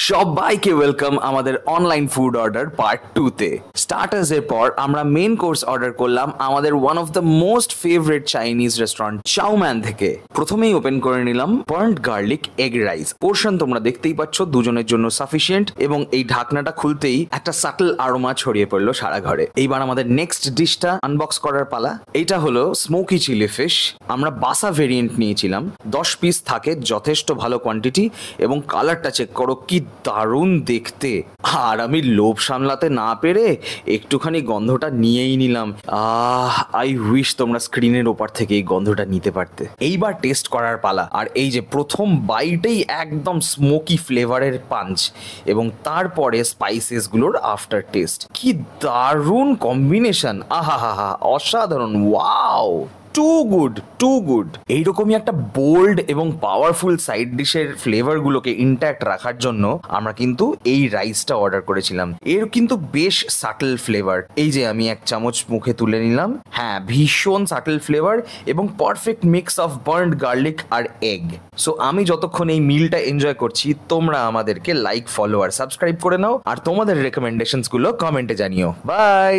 সবাইকে ওয়েলকাম আমাদের online food order part 2 তে। স্টার্টার্স এর পর আমরা মেইন কোর্স অর্ডার করলাম আমাদের one of the most favourite Chinese restaurant chow mein থেকে। প্রথমেই ওপেন করে নিলাম burned garlic egg rice. Portion তোমরা দেখতেই পাচ্ছ, দুজনের জন্য সাফিসিয়েন্ট, এবং এই ঢাকনাটা খুলতেই একটা সাটল আরোমা ছড়িয়ে পড়লো সারা ঘরে। এইবার আমাদের নেক্সট ডিশটা আনবক্স করার পালা। এইটা হলো স্মোকি চিলি ফিশ। আমরা বাসা ভেরিয়েন্ট নিয়েছিলাম, 10 পিস থাকে, যথেষ্ট ভালো কোয়ান্টিটি, এবং কালারটা চেক করো, কি দারুণ দেখতে। আর আমি লোভ সামলাতে না পেরে একটুখানি গন্ধটা নিয়েই নিলাম। আই উইশ তোমরা স্ক্রিনের ওপর থেকে এই গন্ধটা নিতে পারতে। এইবার টেস্ট করার পালা। আর এই যে প্রথম বাইটেই একদম স্মোকি ফ্লেভারের পাঞ্চ, এবং তারপরে স্পাইসেস গুলোর আফটার টেস্ট, কি দারুণ কম্বিনেশন। আহা হা হা, অসাধারণ, ওয়াও, টু গুড। এইরকমই একটা বোল্ড এবং পাওয়ারফুল সাইড ডিশের ফ্লেভার গুলোকে ইনট্যাক্ট রাখার জন্য আমরা কিন্তু এই রাইসটা অর্ডার করেছিলাম। এর কিন্তু বেশ সাটল ফ্লেভার। এই যে আমি এক চামচ মুখে তুলে নিলাম, হ্যাঁ, ভীষণ সাটল ফ্লেভার এবং perfect mix of burned garlic আর এগ। সো আমি যতক্ষণ এই মিলটা এনজয় করছি, তোমরা আমাদেরকে লাইক, ফলো আর সাবস্ক্রাইব করে নাও, আর তোমাদের রেকমেন্ডেশনস গুলো কমেন্টে জানিও। বাই।